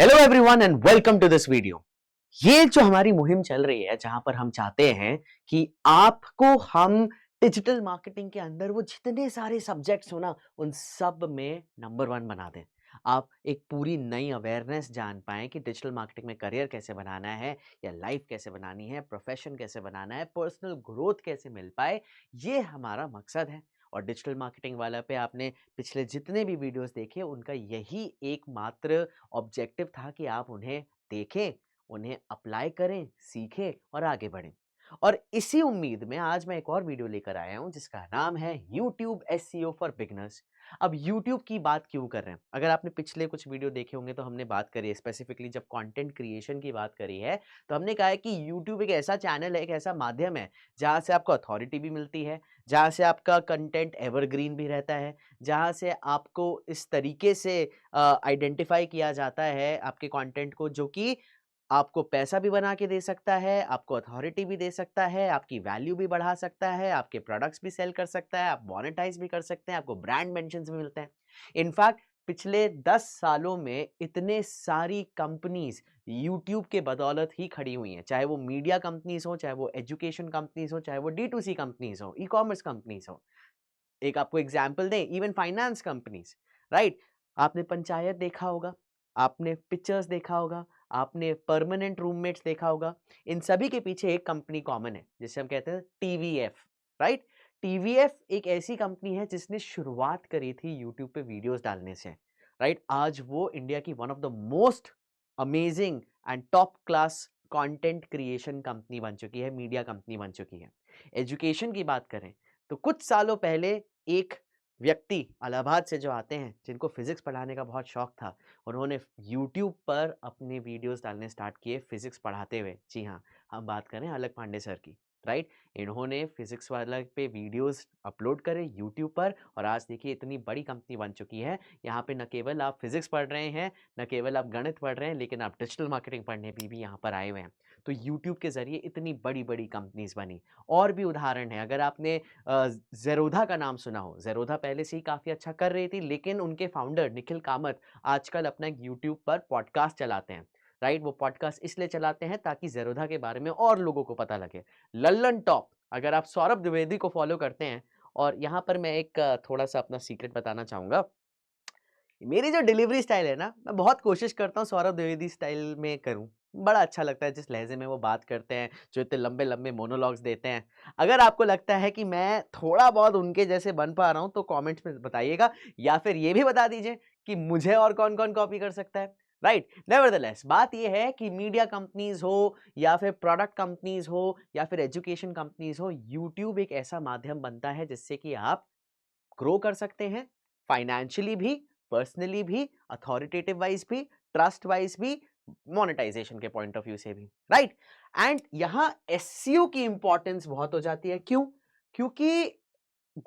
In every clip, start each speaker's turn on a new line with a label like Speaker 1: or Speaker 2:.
Speaker 1: Hello everyone and welcome to this video. ये जो हमारी मुहिम चल रही है जहां पर हम चाहते हैं कि आपको हम डिजिटल मार्केटिंग के अंदर वो जितने सारे सब्जेक्ट्स हो ना उन सब में नंबर वन बना दें। आप एक पूरी नई अवेयरनेस जान पाएं कि डिजिटल मार्केटिंग में करियर कैसे बनाना है या लाइफ कैसे बनानी है, प्रोफेशन कैसे बनाना है, पर्सनल ग्रोथ कैसे मिल पाए। ये हमारा मकसद है। और डिजिटल मार्केटिंग वाला पे आपने पिछले जितने भी वीडियोस देखे उनका यही एकमात्र ऑब्जेक्टिव था कि आप उन्हें देखें, उन्हें अप्लाई करें, सीखें और आगे बढ़ें। और इसी उम्मीद में आज मैं एक और वीडियो लेकर आया हूं जिसका नाम है YouTube SEO फॉर बिगिनर्स। अब YouTube की बात क्यों कर रहे हैं? अगर आपने पिछले कुछ वीडियो देखे होंगे तो हमने बात करी है स्पेसिफिकली जब कंटेंट क्रिएशन की बात करी है, तो हमने कहा है कि YouTube एक ऐसा चैनल है, एक ऐसा माध्यम है जहां से आपको अथॉरिटी भी मिलती है, जहां से आपका कंटेंट एवरग्रीन भी रहता है, जहां से आपको इस तरीके से आइडेंटिफाई किया जाता है आपके कंटेंट को, जो कि आपको पैसा भी बना के दे सकता है, आपको अथॉरिटी भी दे सकता है, आपकी वैल्यू भी बढ़ा सकता है, आपके प्रोडक्ट्स भी सेल कर सकता है, आप मोनेटाइज भी कर सकते हैं, आपको ब्रांड मेंशन्स भी मिलते हैं। इनफैक्ट पिछले 10 सालों में इतने सारी कंपनीज यूट्यूब के बदौलत ही खड़ी हुई हैं, चाहे वो मीडिया कंपनीज हो, चाहे वो एजुकेशन कंपनीज हो, चाहे वो D2C कंपनीज हो, ई-कॉमर्स कंपनीज हो। एक आपको एग्जांपल दें, इवन फाइनेंस कंपनीज, राइट? आपने पंचायत देखा होगा, आपने पिक्चर्स देखा होगा, आपने परमानेंट रूममेट्स देखा होगा। इन सभी के पीछे एक कंपनी कॉमन है जिसे हम कहते हैं टीवीएफ, राइट? टीवीएफ एक ऐसी कंपनी है जिसने शुरुआत करी थी यूट्यूब पे वीडियोस डालने से, राइट? आज वो इंडिया की one of the most amazing and top class content creation company बन चुकी है, मीडिया कंपनी बन चुकी है। एजुकेशन की बात करें तो कुछ सालों पहले एक व्यक्ति इलाहाबाद से जो आते हैं, जिनको फिजिक्स पढ़ाने का बहुत शौक था, उन्होंने यूट्यूब पर अपने वीडियोस डालने स्टार्ट किए फिजिक्स पढ़ाते हुए। जी हाँ, हम बात करें अलग पांडे सर की, राइट? इन्होंने फिजिक्स वाला पे वीडियोस अपलोड करे यूट्यूब पर और आज देखिए इतनी बड़ी कंपनी बन चुकी है। यहाँ पे न केवल आप फिजिक्स पढ़ रहे हैं, न केवल आप गणित पढ़ रहे हैं, लेकिन आप डिजिटल मार्केटिंग पढ़ने भी यहाँ पर आए हुए हैं। तो यूट्यूब के जरिए इतनी बड़ी बड़ी कंपनीज बनी। और भी उदाहरण है, अगर आपने ज़ेरोधा का नाम सुना हो, ज़ेरोधा पहले से ही काफ़ी अच्छा कर रही थी, लेकिन उनके फाउंडर निखिल कामत आजकल अपना एक यूट्यूब पर पॉडकास्ट चलाते हैं, राइट? वो पॉडकास्ट इसलिए चलाते हैं ताकि ज़ेरोधा के बारे में और लोगों को पता लगे। लल्लन टॉप, अगर आप सौरभ द्विवेदी को फॉलो करते हैं, और यहाँ पर मैं एक थोड़ा-सा अपना सीक्रेट बताना चाहूँगा। मेरी जो डिलीवरी स्टाइल है ना, मैं बहुत कोशिश करता हूँ सौरभ द्विवेदी स्टाइल में करूँ। बड़ा अच्छा लगता है जिस लहज़े में वो बात करते हैं, जो इतने लंबे-लंबे मोनोलॉग्स देते हैं। अगर आपको लगता है कि मैं थोड़ा बहुत उनके जैसे बन पा रहा हूँ, तो कमेंट्स में बताइएगा, या फिर ये भी बता दीजिए कि मुझे और कौन-कौन कॉपी कर सकता है, राइट? नेवरदलेस बात ये है कि मीडिया कंपनीज़ हो या फिर प्रोडक्ट कंपनीज़ हो या फिर एजुकेशन कंपनीज़ हो, यूट्यूब एक ऐसा माध्यम बनता है जिससे कि आप ग्रो कर सकते हैं, फाइनेंशियली भी, पर्सनली भी, अथॉरिटेटिव वाइज भी, ट्रस्ट वाइज भी, मोनेटाइजेशन के पॉइंट ऑफ व्यू से भी, राइट? एंड यहां एसईओ की इंपॉर्टेंस बहुत हो जाती है। क्यों? क्योंकि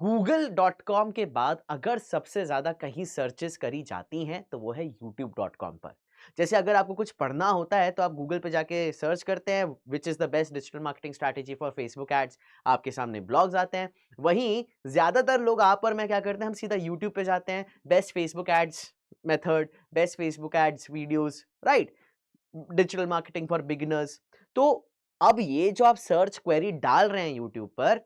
Speaker 1: google.com के बाद अगर सबसे ज्यादा कहीं सर्चेस करी जाती हैं तो वो है youtube.com पर। जैसे अगर आपको कुछ पढ़ना होता है तो आप गूगल पे जाके सर्च करते हैं which is the best digital marketing strategy for Facebook ads, आपके सामने ब्लॉग्स आते हैं। वहीं ज्यादातर लोग आप और मैं क्या करते हैं, हम सीधा यूट्यूब पे जाते हैं, best Facebook ads method, best Facebook ads videos, right? Digital marketing for beginners. तो अब ये जो आप सर्च क्वेरी डाल रहे हैं यूट्यूब पर,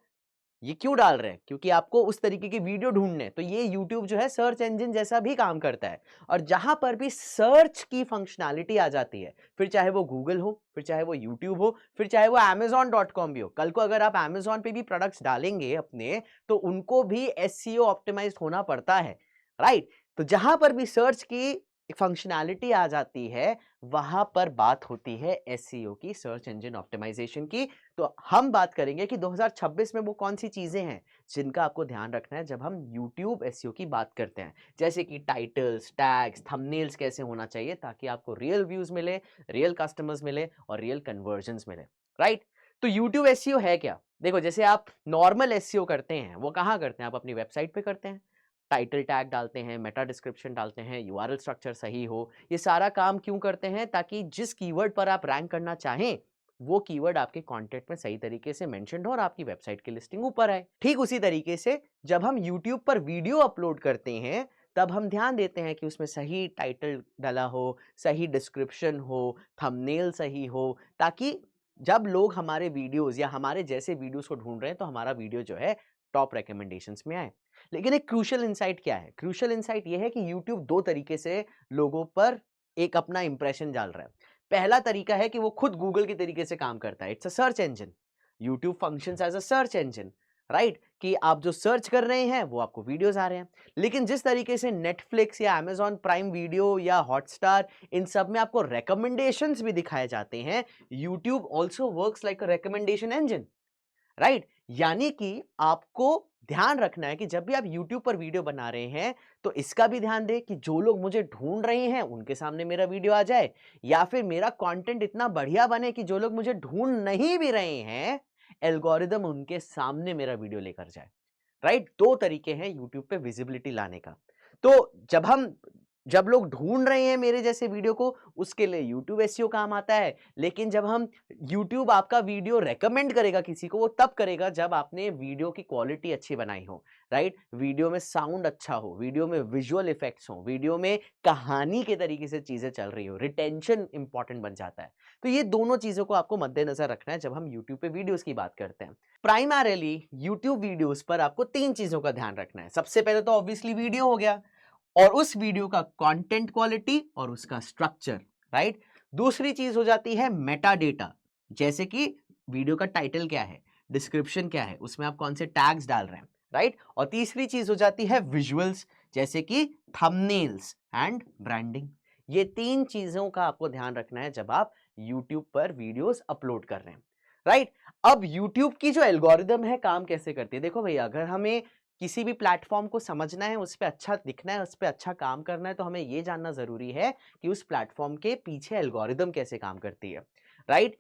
Speaker 1: ये क्यों डाल रहे हैं? क्योंकि आपको उस तरीके की वीडियो ढूंढने हैं। तो ये यूट्यूब जो है सर्च इंजन जैसा भी काम करता है। और जहां पर भी सर्च की फंक्शनैलिटी आ जाती है, फिर चाहे वो गूगल हो, फिर चाहे वो यूट्यूब हो, फिर चाहे वो amazon.com भी हो। कल को अगर आप amazon पे भी प्रोडक्ट्स डालेंगे अपने, तो उनको भी एसईओ ऑप्टिमाइज्ड होना पड़ता है, राइट? तो जहां पर भी सर्च की फंक्शनैलिटी आ जाती है, वहां पर बात होती है एसईओ की, सर्च इंजन ऑप्टिमाइजेशन की। तो हम बात करेंगे कि 2026 में वो कौन सी चीजें हैं जिनका आपको ध्यान रखना है जब हम YouTube एसईओ की बात करते हैं। जैसे कि टाइटल्स, टैग्स, थंबनेल्स कैसे होना चाहिए ताकि आपको रियल व्यूज मिले, रियल कस्टमर्स मिले और रियल कन्वर्जन्स मिले, राइट? तो YouTube एसईओ है क्या? देखो, जैसे आप नॉर्मल एसईओ करते हैं वो कहाँ करते हैं? आप अपनी वेबसाइट पे करते हैं, टाइटल टैग डालते हैं, मेटा डिस्क्रिप्शन डालते हैं, यूआरएल स्ट्रक्चर सही हो। ये सारा काम क्यों करते हैं? ताकि जिस कीवर्ड पर आप रैंक करना चाहें, वो कीवर्ड आपके कंटेंट में सही तरीके से मेंशन्ड हो और आपकी वेबसाइट की लिस्टिंग ऊपर आए। ठीक उसी तरीके से जब हम YouTube पर वीडियो अपलोड करते हैं, तब हम ध्यान देते हैं कि उसमें सही टाइटल डला हो, सही डिस्क्रिप्शन हो, थंबनेल सही हो, ताकि जब लोग हमारे वीडियोस या हमारे जैसे वीडियोस को ढूंढ रहे हैं तो हमारा वीडियो जो है टॉप रिकमेंडेशंस में आए। लेकिन एक क्रूशियल इनसाइट क्या है? क्रूशियल इनसाइट ये है कि यूट्यूब दो तरीके से लोगों पर एक अपना इंप्रेशन डाल रहा है। पहला तरीका है कि वो खुद गूगल के तरीके से काम करता है। It's a search engine. YouTube functions as a search engine, right? कि आप जो सर्च कर रहे हैं वो आपको वीडियोस आ रहे हैं। लेकिन जिस तरीके से नेटफ्लिक्स या अमेजॉन प्राइम वीडियो या हॉटस्टार, इन सब में आपको रिकमेंडेशंस भी दिखाए जाते हैं, YouTube also works like a recommendation engine, right? यानी कि आपको ध्यान रखना है कि जब भी आप YouTube पर वीडियो बना रहे हैं तो इसका भी ध्यान दें कि जो लोग मुझे ढूंढ रहे हैं उनके सामने मेरा वीडियो आ जाए, या फिर मेरा कंटेंट इतना बढ़िया बने कि जो लोग मुझे ढूंढ नहीं भी रहे हैं, एल्गोरिदम उनके सामने मेरा वीडियो लेकर जाए, राइट? दो तरीके हैं यूट्यूब पे विजिबिलिटी लाने का। तो जब लोग ढूंढ रहे हैं मेरे जैसे वीडियो को, उसके लिए यूट्यूब एसईओ काम आता है। लेकिन जब हम यूट्यूब आपका वीडियो रेकमेंड करेगा किसी को, वो तब करेगा जब आपने वीडियो की क्वालिटी अच्छी बनाई हो, राइट? वीडियो में साउंड अच्छा हो, वीडियो में विजुअल इफेक्ट्स हो, वीडियो में कहानी के तरीके से चीजें चल रही हो, रिटेंशन इंपॉर्टेंट बन जाता है। तो ये दोनों चीजों को आपको मद्देनजर रखना है जब हम यूट्यूब पे वीडियोस की बात करते हैं। प्राइमरली यूट्यूब वीडियोस पर आपको तीन चीजों का ध्यान रखना है। सबसे पहले तो ऑब्वियसली वीडियो हो गया, और उस वीडियो का कंटेंट क्वालिटी और उसका स्ट्रक्चर, राइट? दूसरी चीज हो जाती है मेटा डेटा, जैसे कि वीडियो का टाइटल क्या है, डिस्क्रिप्शन क्या है, उसमें आप कौन से टैग्स डाल रहे हैं, राइट? और तीसरी चीज हो जाती है विजुअल्स, जैसे कि थंबनेल्स एंड ब्रांडिंग। ये तीन चीजों का आपको ध्यान रखना है जब आप YouTube पर वीडियोस अपलोड कर रहे हैं, राइट? अब YouTube की जो एल्गोरिदम है काम कैसे करती है, देखो भैया, अगर हमें किसी भी प्लेटफॉर्म को समझना है, उस पे अच्छा दिखना है, उस पे अच्छा काम करना है, तो हमें ये जानना जरूरी है कि उस प्लेटफॉर्म के पीछे एल्गोरिदम कैसे काम करती है, राइट?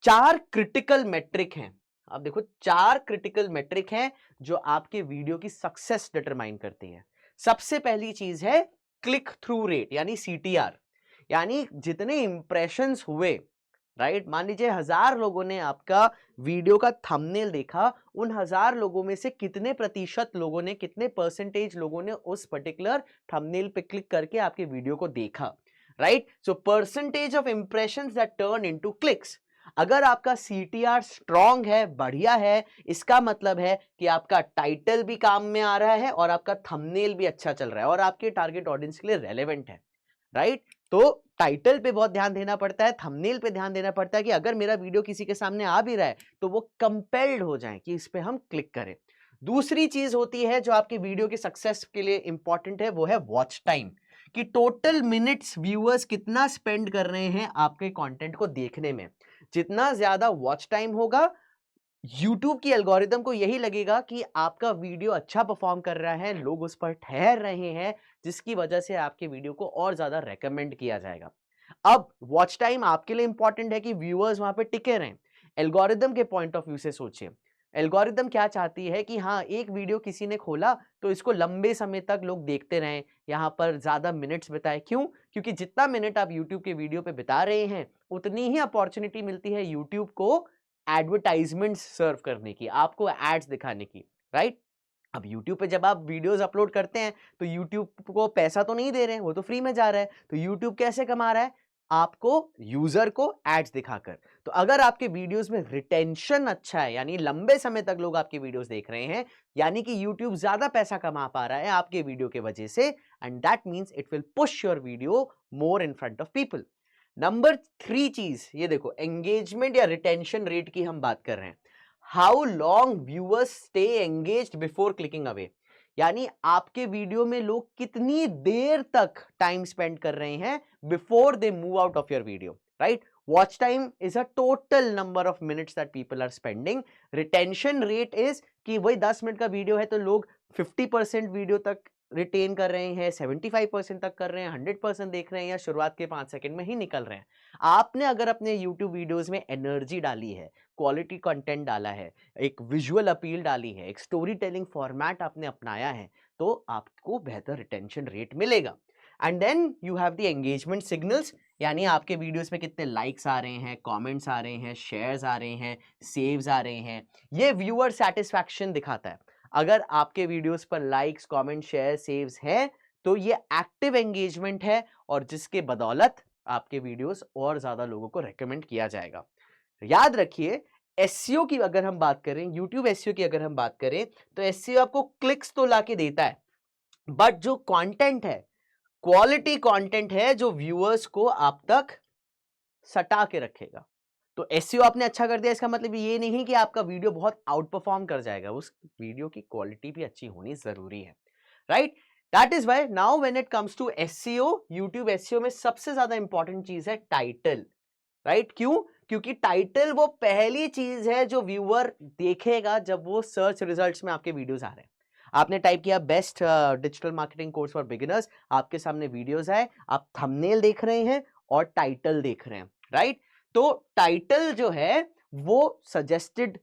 Speaker 1: चार क्रिटिकल मेट्रिक हैं। अब देखो, चार क्रिटिकल मेट्रिक हैं जो आपके वीडियो की सक्सेस डिटरमाइन करती है। सबसे पहली चीज है क्लिक थ्रू रेट, यानी सीटीआर, यानी जितने इंप्रेशंस हुए, राइट? मान लीजिए 1000 लोगों ने आपका वीडियो का थंबनेल देखा, उन 1000 लोगों में से कितने प्रतिशत लोगों ने, कितने परसेंटेज लोगों ने उस पर्टिकुलर थंबनेल पे क्लिक करके आपके वीडियो को देखा, right? So percentage of impressions that turn into clicks. अगर आपका सीटीआर स्ट्रांग है, बढ़िया है, इसका मतलब है कि आपका टाइटल भी काम में आ रहा है और आपका थंबनेल भी अच्छा चल रहा है और आपके टारगेट ऑडियंस के लिए रेलेवेंट है, राइट? तो टाइटल पे बहुत ध्यान देना पड़ता है, थंबनेल पे ध्यान देना पड़ता है कि अगर मेरा वीडियो किसी के सामने आ भी रहा है तो वो कंपेल्ड हो जाए कि इस पे हम क्लिक करें। दूसरी चीज होती है जो आपकी वीडियो की सक्सेस के लिए इंपॉर्टेंट है, वो है वॉच टाइम, कि टोटल मिनट्स व्यूअर्स कितना स्पेंड कर रहे हैं आपके कंटेंट को देखने में। जितना ज्यादा वॉच टाइम होगा, YouTube की एल्गोरिदम को यही लगेगा कि आपका वीडियो अच्छा परफॉर्म कर रहा है, लोग उस पर ठहर रहे हैं, जिसकी वजह से आपके वीडियो को और ज्यादा रेकमेंड किया जाएगा। अब वॉच टाइम आपके लिए इंपॉर्टेंट है कि व्यूअर्स वहां पे टिके रहें। एल्गोरिदम के पॉइंट ऑफ व्यू से सोचिए, एल्गोरिदम क्या चाहती है कि हाँ, एक वीडियो किसी ने खोला तो इसको लंबे समय तक लोग देखते रहें, यहाँ पर ज्यादा मिनट्स बिताए। क्यों? क्योंकि जितना मिनट आप यूट्यूब के वीडियो पे बिता रहे हैं, उतनी ही अपॉर्चुनिटी मिलती है यूट्यूब को एडवर्टाइजमेंट्स सर्व करने की, आपको एड्स दिखाने की, राइट? अब YouTube पे जब आप वीडियोस अपलोड करते हैं तो YouTube को पैसा तो नहीं दे रहे हैं, वो तो फ्री में जा रहा है। तो YouTube कैसे कमा रहा है? आपको, यूजर को एड्स दिखाकर। तो अगर आपके वीडियोस में रिटेंशन अच्छा है, यानी लंबे समय तक लोग आपके वीडियोस देख रहे हैं, यानी कि YouTube ज्यादा पैसा कमा पा रहा है आपके वीडियो के वजह से, and that means it will push your video more in front of people. Number 3 चीज ये देखो, एंगेजमेंट या रिटेंशन रेट की हम बात कर रहे हैं। How long viewers stay engaged before clicking away, यानी आपके वीडियो में लोग कितनी देर तक टाइम स्पेंड कर रहे हैं before they move out of your video, right? Watch time is a total number of minutes that people are spending. Retention rate is कि वही 10 मिनट का वीडियो है तो लोग 50% वीडियो तक रिटेन कर रहे हैं, 75% तक कर रहे हैं, 100% देख रहे हैं, या शुरुआत के 5 सेकंड में ही निकल रहे हैं। आपने अगर अपने YouTube वीडियोस में एनर्जी डाली है, क्वालिटी कंटेंट डाला है, एक विजुअल अपील डाली है, एक स्टोरी टेलिंग फॉर्मेट आपने अपनाया है, तो आपको बेहतर रिटेंशन रेट मिलेगा। And then you have the engagement signals, यानी आपके वीडियोस में कितने लाइक्स आ रहे हैं, कमेंट्स आ रहे हैं, शेयर्स आ रहे हैं, सेव्स आ रहे हैं। ये व्यूअर सेटिस्फैक्शन दिखाता है। अगर आपके वीडियोस पर लाइक्स, कमेंट, शेयर, सेव्स हैं तो ये एक्टिव एंगेजमेंट है और जिसके बदौलत आपके वीडियोस और ज्यादा लोगों को रेकमेंड किया जाएगा। याद रखिए, एसईओ की अगर हम बात करें, यूट्यूब एसईओ की अगर हम बात करें, तो एसईओ आपको क्लिक्स तो लाके देता है, बट जो कंटेंट है, क्वालिटी कंटेंट है जो व्यूअर्स को आप तक सटा के रखेगा। तो एसईओ आपने अच्छा कर दिया, इसका मतलब ये नहीं कि आपका वीडियो बहुत आउट परफॉर्म कर जाएगा, उस वीडियो की क्वालिटी भी अच्छी होनी जरूरी है, right? That is why now when it comes to SEO, YouTube SEO में सबसे ज्यादा इंपॉर्टेंट चीज है टाइटल, राइट? क्यों? क्योंकि टाइटल वो पहली चीज है जो व्यूअर देखेगा जब वो सर्च रिजल्ट्स में आपके वीडियोस आ रहे हैं। आपने टाइप किया best digital marketing course for beginners, आपके सामने वीडियोस आए, आप थंबनेल देख रहे हैं और टाइटल देख रहे हैं, राइट? तो टाइटल जो है वो सजेस्टेड,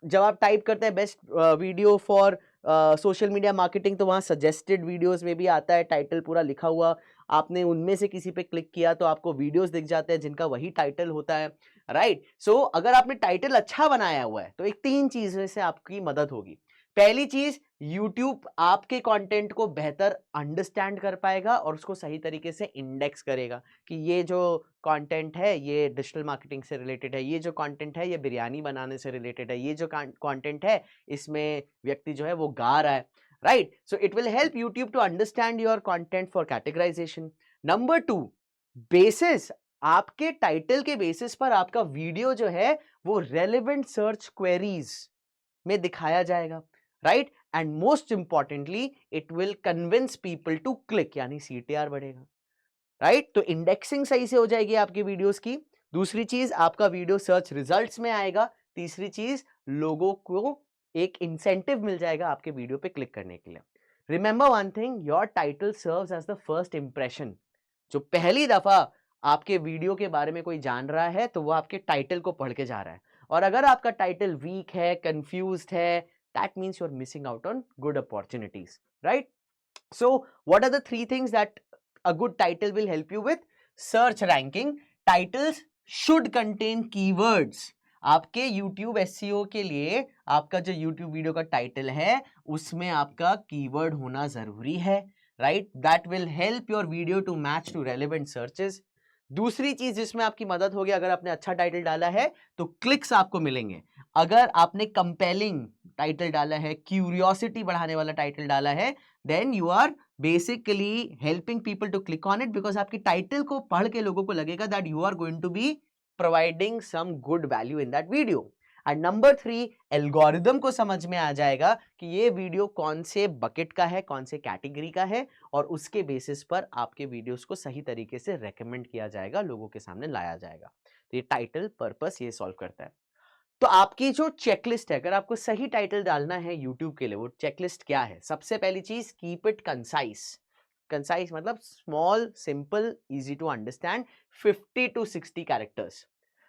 Speaker 1: जब आप टाइप करते हैं best video for social media marketing, तो वहां सजेस्टेड वीडियोस में भी आता है टाइटल पूरा लिखा हुआ। आपने उनमें से किसी पे क्लिक किया तो आपको वीडियोस दिख जाते हैं जिनका वही टाइटल होता है, राइट? सो अगर आपने टाइटल अच्छा बनाया हुआ है तो एक 3 चीजों से आपकी मदद होगी। पहली चीज, YouTube आपके कंटेंट को बेहतर अंडरस्टैंड कर पाएगा और उसको सही तरीके से इंडेक्स करेगा कि ये जो कंटेंट है ये डिजिटल मार्केटिंग से रिलेटेड है, ये जो कंटेंट है ये बिरयानी बनाने से रिलेटेड है, ये जो कंटेंट है इसमें व्यक्ति जो है वो गा रहा है, right? So it will help YouTube to understand your content for categorisation. Number 2, basis, आपके टाइटल के बेसिस पर आपका वीडियो जो है वो रेलेवेंट सर्च क्वेरीज में दिखाया जाएगा, right? And most importantly it will convince people to click, यानी सीटीआर बढ़ेगा, राइट? तो इंडेक्सिंग सही से हो जाएगी आपकी वीडियोस की। दूसरी चीज, आपका वीडियो सर्च रिजल्ट्स में आएगा। तीसरी चीज, लोगों को एक इंसेंटिव मिल जाएगा आपके वीडियो पे क्लिक करने के लिए। Remember one thing, your title serves as the first impression. जो पहली दफा आपके वीडियो के बारे में कोई जान रहा है तो वो आपके टाइटल को पढ़ के जा रहा है, और अगर आपका टाइटल वीक है, कंफ्यूज्ड है, that means you are missing out on good opportunities, right? So what are the 3 things that a good title will help you with? Search ranking. Titles should contain keywords. आपके YouTube SEO के लिए आपका जो YouTube video का title है उसमें आपका keyword होना जरूरी है, right? That will help your video to match to relevant searches. दूसरी चीज जिसमें आपकी मदद होगी, अगर आपने अच्छा टाइटल डाला है तो क्लिक्स आपको मिलेंगे। अगर आपने कंपेलिंग टाइटल डाला है, क्यूरियोसिटी बढ़ाने वाला टाइटल डाला है, then you are basically helping people to click on it, because आपकी टाइटल को पढ़ के लोगों को लगेगा that you are going to be providing some good value in that video. And number 3, algorithm को समझ में आ जाएगा कि ये वीडियो कौन से बकेट का है, कौन से कैटेगरी का है, और उसके बेसिस पर आपके वीडियोस को सही तरीके से रेकमेंड किया जाएगा, लोगों के सामने लाया जाएगा। तो ये टाइटल पर्पस ये सॉल्व करता है। तो आपकी जो चेकलिस्ट है, अगर आपको सही टाइटल डालना है YouTube के लिए, वो चेकलिस्ट क्या है? सबसे पहली चीज, कीप इट कंसाइज। कंसाइज मतलब small, simple, easy to understand, 50 to 60 characters,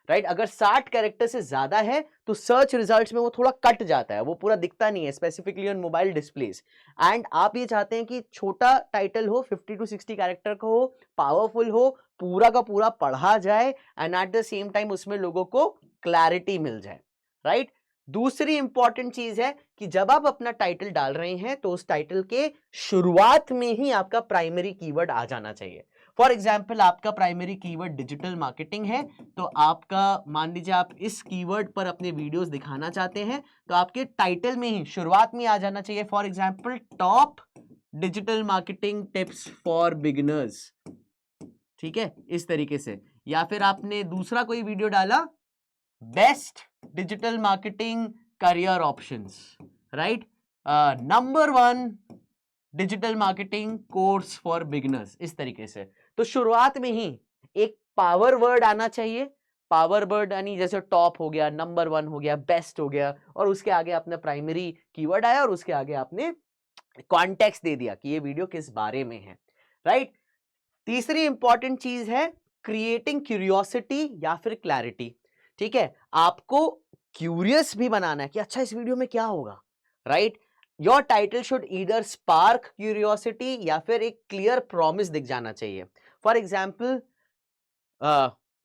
Speaker 1: right? अगर 60 कैरेक्टर से ज्यादा है तो सर्च रिजल्ट्स में वो थोड़ा कट जाता है, वो पूरा दिखता नहीं है, specifically on mobile displace. And आप ये चाहते हैं कि छोटा टाइटल हो, 50 to 60 कैरेक्टर का हो, पावरफुल हो, पूरा का पूरा पढ़ा जाए, and at the same time उसमें लोगों को क्लैरिटी मिल जाए, राइट? दूसरी इंपॉर्टेंट चीज है कि जब आप अपना टाइटल डाल रहे हैं तो उस टाइटल के शुरुआत में ही आपका प्राइमरी कीवर्ड आ जाना चाहिए। फॉर एग्जाम्पल, आपका प्राइमरी कीवर्ड डिजिटल मार्केटिंग है, तो आपका, मान लीजिए आप इस कीवर्ड पर अपने वीडियोस दिखाना चाहते हैं, तो आपके टाइटल में ही शुरुआत में आ जाना चाहिए, for example top digital marketing tips for beginners, ठीक है, इस तरीके से। या फिर आपने दूसरा कोई वीडियो डाला, best digital marketing career options, right? Number 1 digital marketing course for beginners, इस तरीके से। तो शुरुआत में ही एक पावर वर्ड आना चाहिए। पावर वर्ड यानी जैसे टॉप हो गया, नंबर 1 हो गया, बेस्ट हो गया, और उसके आगे आपने प्राइमरी कीवर्ड आया और उसके आगे आपने कॉन्टेक्स्ट दे दिया कि ये वीडियो किस बारे में है, राइट? तीसरी इंपॉर्टेंट चीज है क्रिएटिंग क्यूरियोसिटी या फिर क्लैरिटी, ठीक है? आपको क्यूरियस भी बनाना है कि अच्छा इस वीडियो में क्या होगा, right? Your title should either spark curiosity या फिर एक क्लियर प्रॉमिस दिख जाना चाहिए। For example,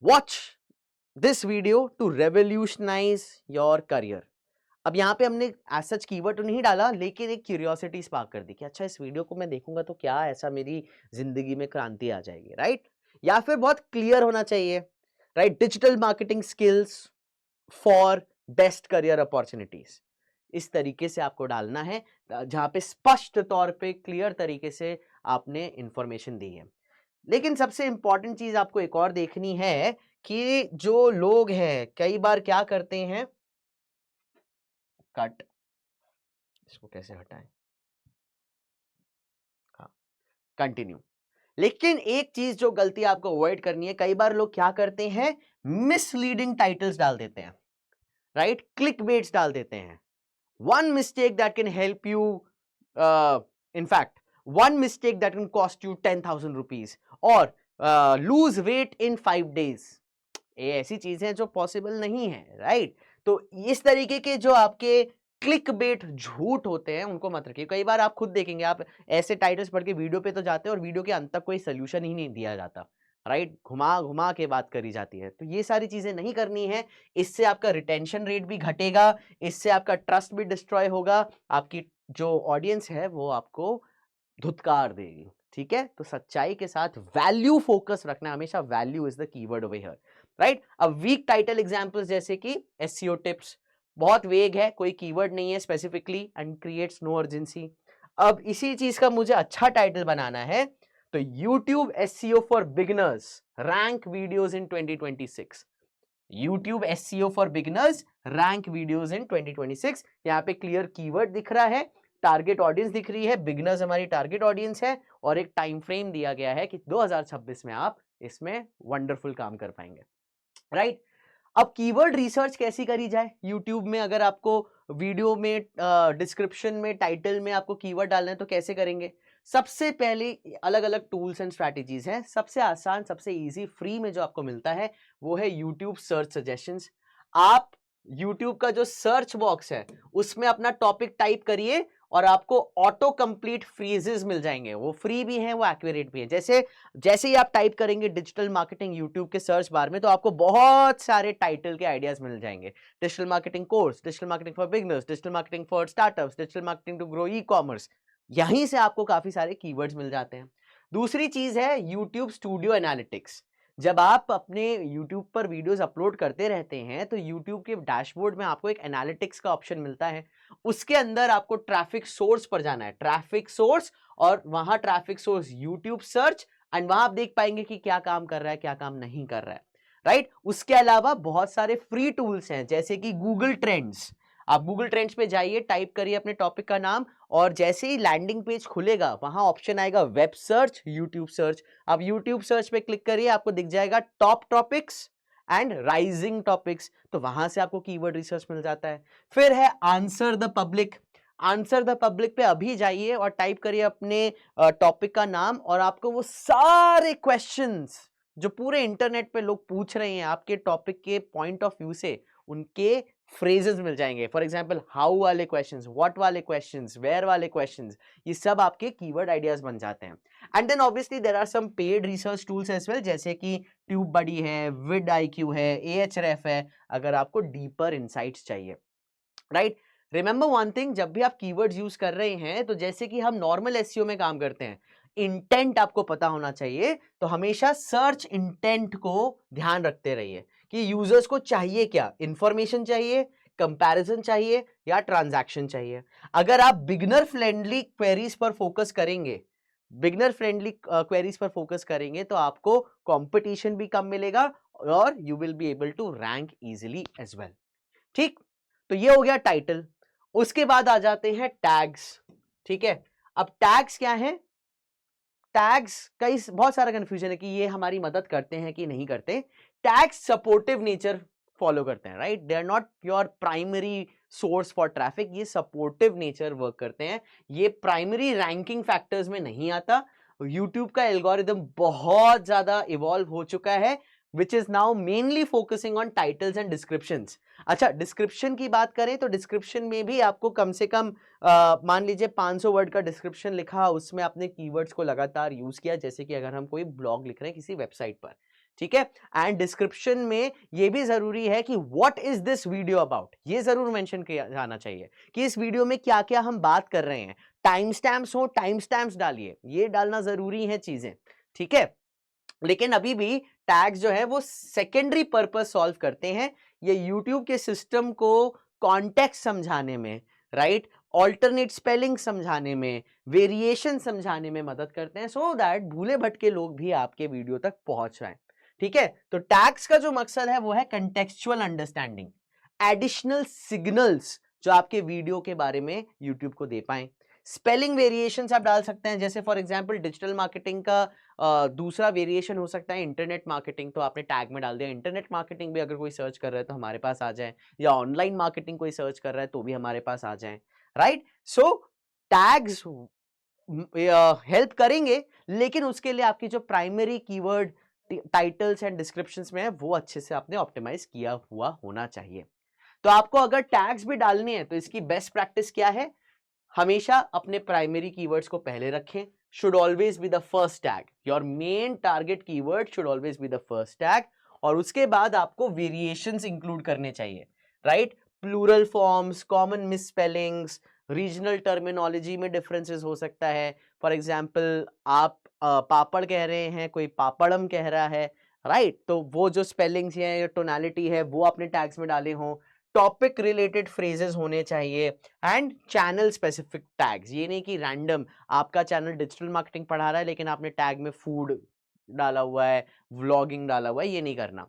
Speaker 1: watch this video to revolutionise your career. अब यहाँ पे हमने एज सच कीवर्ड तो नहीं डाला, लेकिन एक क्यूरियोसिटी स्पार्क कर दी कि अच्छा इस वीडियो को मैं देखूंगा तो क्या ऐसा मेरी जिंदगी में क्रांति आ जाएगी, राइट? या फिर बहुत क्लियर होना चाहिए, right? Digital marketing skills for best career opportunities, इस तरीके से आपको डालना है, जहां पे स्पष्ट तौर पे क्लियर तरीके से आपने इंफॉर्मेशन दी है। लेकिन सबसे इंपॉर्टेंट चीज आपको एक और देखनी है कि जो लोग हैं कई बार क्या करते हैं, कट, इसको कैसे हटाएं, हाँ, कंटिन्यू। लेकिन एक चीज जो गलती आपको अवॉइड करनी है, कई बार लोग क्या करते हैं, मिसलीडिंग टाइटल्स डाल देते हैं, राइट? क्लिक बेट्स डाल देते हैं। One mistake that can help you, in fact, one mistake that can cost you 10,000 rupees or lose weight in 5 days, ये ऐसी चीजें हैं जो पॉसिबल नहीं है, राइट? तो इस तरीके के जो आपके क्लिक बेट झूठ होते हैं उनको मत रखिए। कई बार आप खुद देखेंगे, आप ऐसे टाइटल्स पढ़ के वीडियो पे तो जाते हैं और वीडियो के अंत तक कोई सोल्यूशन ही नहीं दिया जाता, राइट? घुमा घुमा के बात करी जाती है। तो ये सारी चीजें नहीं करनी है, इससे आपका रिटेंशन रेट भी घटेगा, इससे आपका ट्रस्ट भी डिस्ट्रॉय होगा, आपकी जो ऑडियंस है वो आपको धुतकार देगी, ठीक है? तो सच्चाई के साथ वैल्यू फोकस रखना, हमेशा value is the keyword over here, right? अब वीक टाइटल एग्जांपल्स जैसे कि एसईओ टिप्स, बहुत वेग है, कोई कीवर्ड नहीं है specifically and creates no urgency. अब इसी चीज का मुझे अच्छा टाइटल बनाना है, तो YouTube SEO for beginners rank videos in 2026। YouTube SEO for beginners rank videos in 2026। यहाँ पे क्लियर कीवर्ड दिख रहा है, टारगेट ऑडियंस दिख रही है, बिगिनर्स हमारी टारगेट ऑडियंस है, और एक टाइम फ्रेम दिया गया है कि 2026 में आप इसमें वंडरफुल काम कर पाएंगे, राइट? अब कीवर्ड रिसर्च कैसी करी जाए यूट्यूब में? अगर आपको वीडियो में डिस्क्रिप्शन में, टाइटल में आपको कीवर्ड डालना है तो कैसे करेंगे? सबसे पहले अलग अलग टूल्स एंड स्ट्रैटेजीज हैं। सबसे आसान, सबसे इजी, फ्री में जो आपको मिलता है वो है यूट्यूब सर्च सजेशंस। आप यूट्यूब का जो सर्च बॉक्स है उसमें अपना टॉपिक टाइप करिए और आपको ऑटो कंप्लीट फ्रेजेस मिल जाएंगे। वो फ्री भी हैं, वो एक्यूरेट भी है। जैसे जैसे ही आप टाइप करेंगे डिजिटल मार्केटिंग यूट्यूब के सर्च बार में, तो आपको बहुत सारे टाइटल के आइडियाज मिल जाएंगे। Digital marketing course, digital marketing for beginners, digital marketing for startups, digital marketing to grow e commerce, यहीं से आपको काफी सारे कीवर्ड्स मिल जाते हैं। दूसरी चीज है यूट्यूब स्टूडियो एनालिटिक्स। जब आप अपने YouTube पर वीडियोस अपलोड करते रहते हैं तो YouTube के डैशबोर्ड में आपको एक एनालिटिक्स का ऑप्शन मिलता है। उसके अंदर आपको ट्रैफिक सोर्स पर जाना है, ट्रैफिक सोर्स, और वहां traffic source YouTube search, and वहां आप देख पाएंगे कि क्या काम कर रहा है, क्या काम नहीं कर रहा है, राइट? उसके अलावा बहुत सारे फ्री टूल्स हैं जैसे कि गूगल ट्रेंड्स। आप गूगल ट्रेंड्स पे जाइए, टाइप करिए अपने टॉपिक का नाम, और जैसे ही लैंडिंग पेज खुलेगा वहां ऑप्शन आएगा वेब सर्च, यूट्यूब सर्च। आप यूट्यूब सर्च पे क्लिक करिए, आपको दिख जाएगा top topics and rising topics, तो वहां से आपको कीवर्ड रिसर्च मिल जाता है। फिर है answer the public. Answer the public पे अभी जाइए और टाइप करिए अपने टॉपिक का नाम, और आपको वो सारे क्वेश्चंस जो पूरे इंटरनेट पे लोग पूछ रहे हैं आपके टॉपिक के पॉइंट ऑफ व्यू से, उनके फ्रेजेस मिल जाएंगे। फॉर एग्जांपल हाउ वाले क्वेश्चंस, व्हाट वाले क्वेश्चंस, वेयर वाले क्वेश्चंस, ये सब आपके कीवर्ड आइडियाज बन जाते हैं। And then obviously there are some paid research tools as well, जैसे कि ट्यूब बडी है, विड IQ है, Ahref है, अगर आपको डीपर इनसाइट्स चाहिए, राइट? रिमेंबर वन थिंग, जब भी आप कीवर्ड्स यूज कर रहे हैं तो जैसे कि हम नॉर्मल एसईओ में काम करते हैं, इंटेंट आपको पता होना चाहिए। तो हमेशा सर्च इंटेंट को ध्यान रखते रहिए कि यूजर्स को चाहिए क्या, इंफॉर्मेशन चाहिए, कंपैरिजन चाहिए, या ट्रांजैक्शन चाहिए। अगर आप बिगिनर फ्रेंडली क्वेरीज पर फोकस करेंगे, बिगिनर फ्रेंडली क्वेरीज पर फोकस करेंगे तो आपको कंपटीशन भी कम मिलेगा और you will be able to rank easily as well, ठीक? तो ये हो गया टाइटल। उसके बाद आ जाते हैं टैग्स, ठीक है? अब टैग्स क्या है? टैग्स कई बहुत सारा कंफ्यूजन है कि ये हमारी मदद करते हैं कि नहीं करते। टैग्स सपोर्टिव नेचर फॉलो करते हैं, right? They are not your primary source for traffic, ये सपोर्टिव नेचर वर्क करते हैं, ये प्राइमरी रैंकिंग फैक्टर्स में नहीं आता। यूट्यूब का एल्गोरिदम बहुत ज्यादा इवॉल्व हो चुका है, which is now mainly focusing on titles and descriptions. अच्छा, डिस्क्रिप्शन की बात करें तो डिस्क्रिप्शन में भी आपको कम से कम मान लीजिए 500 वर्ड का डिस्क्रिप्शन लिखा, उसमें आपने कीवर्ड्स को लगातार यूज किया, जैसे कि अगर हम कोई ब्लॉग लिख रहे हैं किसी वेबसाइट पर, ठीक है। एंड डिस्क्रिप्शन में ये भी जरूरी है कि what is this video about, ये जरूर मेंशन किया जाना चाहिए कि इस वीडियो में क्या क्या हम बात कर रहे हैं। टाइम स्टैम्प्स हो, टाइम स्टैम्प्स डालिए, ये डालना जरूरी है चीजें, ठीक है। लेकिन अभी भी टैग्स जो है वो सेकेंडरी पर्पस सॉल्व करते हैं, ये यूट्यूब के सिस्टम को कॉन्टेक्स्ट समझाने में, राइट, ऑल्टरनेट स्पेलिंग समझाने में, वेरिएशन समझाने में मदद करते हैं, सो दैट भूले भटके लोग भी आपके वीडियो तक पहुंच जाएं, ठीक है। तो टैग्स का जो मकसद है वो है कंटेक्चुअल अंडरस्टैंडिंग, एडिशनल सिग्नल्स जो आपके वीडियो के बारे में यूट्यूब को दे पाए। स्पेलिंग वेरिएशंस आप डाल सकते हैं, जैसे फॉर एग्जांपल डिजिटल मार्केटिंग का दूसरा वेरिएशन हो सकता है इंटरनेट मार्केटिंग, तो आपने टैग में डाल दिया इंटरनेट मार्केटिंग भी, अगर कोई सर्च कर रहा है तो हमारे पास आ जाए, या ऑनलाइन मार्केटिंग कोई सर्च कर रहा है तो भी हमारे पास आ जाए, राइट। सो टैग्स हेल्प करेंगे, लेकिन उसके लिए आपकी जो primary keyword titles and descriptions में है वो अच्छे से आपने ऑप्टिमाइज किया हुआ होना चाहिए। तो आपको अगर टैग्स भी डालनी है तो इसकी बेस्ट प्रैक्टिस क्या है, हमेशा अपने प्राइमरी कीवर्ड्स को पहले रखें, should always be the first tag, your main target keyword should always be the first tag, और उसके बाद आपको वेरिएशंस इंक्लूड करने चाहिए, right. Plural forms, common misspellings, regional terminology में डिफरेंसेस हो सकता है। फॉर एग्जांपल आप पापड़ कह रहे हैं, कोई पापड़म कह रहा है, राइट, तो वो जो स्पेलिंग्स है या टोनालिटी है वो अपने टैग्स में डाले हों। टॉपिक रिलेटेड फ्रेजेस होने चाहिए एंड चैनल स्पेसिफिक टैग्स, ये नहीं कि रैंडम आपका चैनल डिजिटल मार्केटिंग पढ़ा रहा है लेकिन आपने टैग में फूड डाला हुआ है, व्लॉगिंग डाला हुआ है, ये नहीं करना।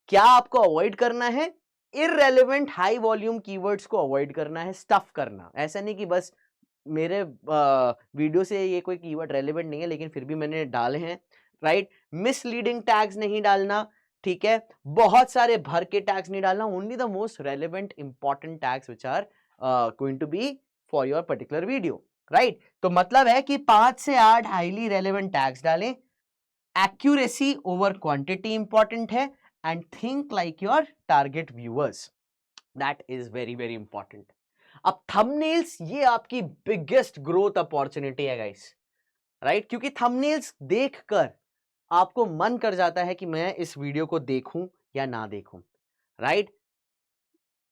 Speaker 1: क्या आपको अवॉइड करना है, इररेलेवेंट हाई वॉल्यूम कीवर्ड्स को अवॉइड करना है, स्टफ करना। ऐसा नहीं कि बस मेरे वीडियो से ये कोई कीवर्ड रेलेवेंट नहीं है लेकिन फिर भी मैंने डाले हैं, राइट। मिसलीडिंग टैग्स नहीं डालना, ठीक है। बहुत सारे भर के टैग्स नहीं डालना, only the most relevant important tags which are going to be for your particular video, right. तो मतलब है कि 5 से 8 हाईली रेलेवेंट टैग्स डालें, एक्यूरेसी ओवर क्वांटिटी इंपॉर्टेंट है, and think like your target viewers, that is very very important. अब thumbnails, ये आपकी बिगेस्ट ग्रोथ अपॉर्चुनिटी है गाइस, राइट, क्योंकि थंबनेल्स देखकर आपको मन कर जाता है कि मैं इस वीडियो को देखूं या ना देखूं, राइट।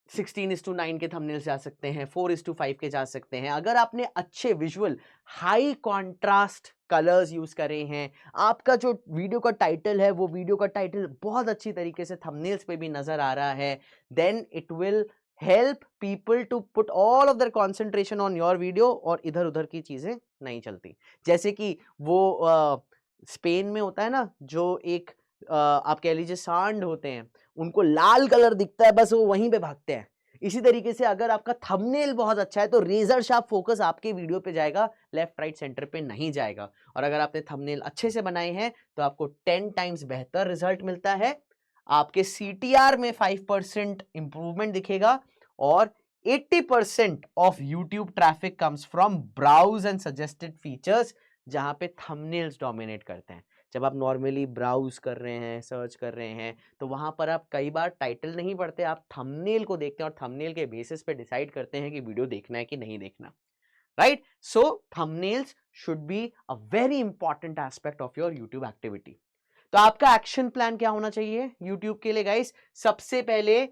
Speaker 1: 16:9 के थंबनेल्स जा सकते हैं, 4:5 के जा सकते हैं। अगर आपने अच्छे visual high contrast colours use करे हैं, आपका जो वीडियो का टाइटल है वो वीडियो का टाइटल बहुत अच्छी तरीके से थंबनेल्स पे भी नजर आ रहा है, then it will help people to put all of their concentration on your video, और इधर उधर की चीजें नहीं चलती। जैसे कि वो स्पेन में होता है ना, जो एक आप कह लीजिए सांड होते हैं, उनको लाल कलर दिखता है, बस वो वहीं पे भागते हैं। इसी तरीके से अगर आपका थंबनेल बहुत अच्छा है तो रेजर शार्प फोकस आपके वीडियो पे जाएगा, लेफ्ट राइट सेंटर पे नहीं जाएगा। और अगर आपने थंबनेल अच्छे से बनाए हैं तो आपको 10 टाइम्स बेहतर रिजल्ट मिलता है, आपके CTR में 5% इंप्रूवमेंट दिखेगा, और 80% of YouTube traffic comes from browse and suggested features, जहां पे थंबनेल्स डोमिनेट करते हैं। जब आप नॉर्मली ब्राउज कर रहे हैं, सर्च कर रहे हैं, तो वहां पर आप कई बार टाइटल नहीं पढ़ते, आप थंबनेल को देखते हैं और थंबनेल के बेसिस पे डिसाइड करते हैं कि वीडियो देखना है कि नहीं देखना, right. So thumbnails should be a very important aspect of your YouTube activity. तो आपका एक्शन प्लान क्या होना चाहिए यूट्यूब के लिए गाइस? सबसे पहले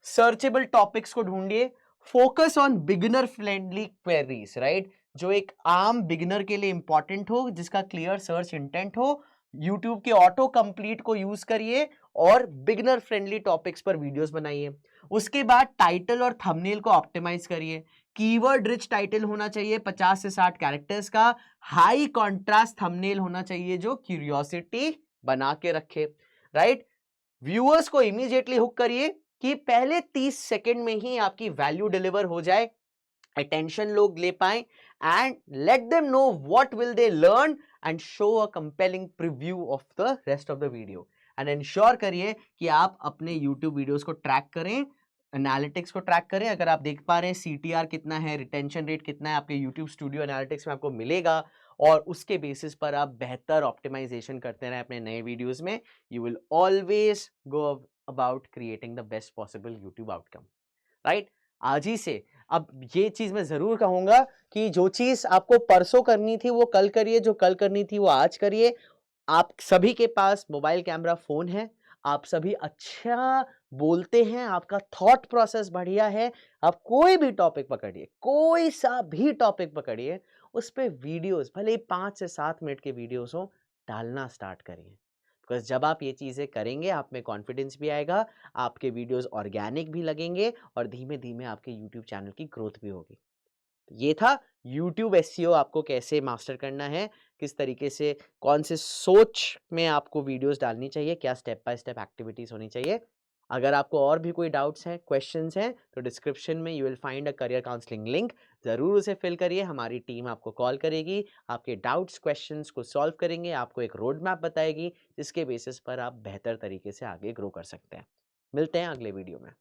Speaker 1: सर्चेबल टॉपिक्स को ढूंढिए, focus on beginner friendly queries, right, जो एक आम बिगिनर के लिए इंपॉर्टेंट हो, जिसका क्लियर सर्च इंटेंट हो। यूट्यूब के ऑटो कंप्लीट को यूज करिए और बिगिनर फ्रेंडली टॉपिक्स पर वीडियोस बनाइए। उसके बाद टाइटल और थंबनेल को ऑप्टिमाइज करिए। कीवर्ड रिच टाइटल होना चाहिए 50 से 60 कैरेक्टर्स का, हाई कॉन्ट्रास्ट थंबनेल होना चाहिए जो क्यूरियोसिटी बना के रखे, राइट। व्यूअर्स को इमीडिएटली हुक करिए कि पहले 30 सेकंड में ही आपकी वैल्यू डिलीवर हो जाए, अटेंशन लोग ले पाए, and let them know what will they learn, and show a compelling preview of the rest of the video. And ensure करिए कि आप अपने यूट्यूब वीडियोस को ट्रैक करें, एनालिटिक्स को ट्रैक करें। अगर आप देख पा रहे हैं CTR कितना है, रिटेंशन रेट कितना है, आपके यूट्यूब स्टूडियो एनालिटिक्स में आपको मिलेगा, और उसके बेसिस पर आप बेहतर ऑप्टिमाइजेशन करते रहें अपने नए वीडियोस में, you will always go about creating the best possible YouTube outcome, right. आज ही से अब ये चीज मैं जरूर कहूंगा कि जो चीज आपको परसों करनी थी वो कल करिए, जो कल करनी थी वो आज करिए। आप सभी के पास मोबाइल कैमरा फ़ोन है, आप सभी अच्छा बोलते हैं, आपका थॉट प्रोसेस बढ़िया है, आप कोई भी टॉपिक पकड़िए, कोई सा भी टॉपिक पकड़िए, उस पे वीडियोज़ भले ही 5 से 7 मिनट के वीडियोज़ हों, डालना स्टार्ट करिए। बिकॉज़ जब आप ये चीज़ें करेंगे, आप में कॉन्फिडेंस भी आएगा, आपके वीडियोज़ ऑर्गेनिक भी लगेंगे और धीमे-धीमे आपके यूट्यूब चैनल की ग्रोथ भी होगी। ये था यूट्यूब एसईओ आपको कैसे मास्टर करना है, किस तरीके से कौन से सोच में आपको वीडियोज़ डालनी चाहिए, क्या स्टेप बाय स्टेप एक्टिविटीज़ होनी चाहिए। अगर आपको और भी कोई डाउट्स हैं, क्वेश्चन्स हैं, तो डिस्क्रिप्शन में you will find a career counselling link, ज़रूर उसे फिल करिए, हमारी टीम आपको कॉल करेगी, आपके डाउट्स, क्वेश्चन्स को सॉल्व करेंगे, आपको एक रोड मैप बताएगी, जिसके बेसिस पर आप बेहतर तरीके से आगे ग्रो कर सकते हैं। मिलते हैं अगले वीडियो में।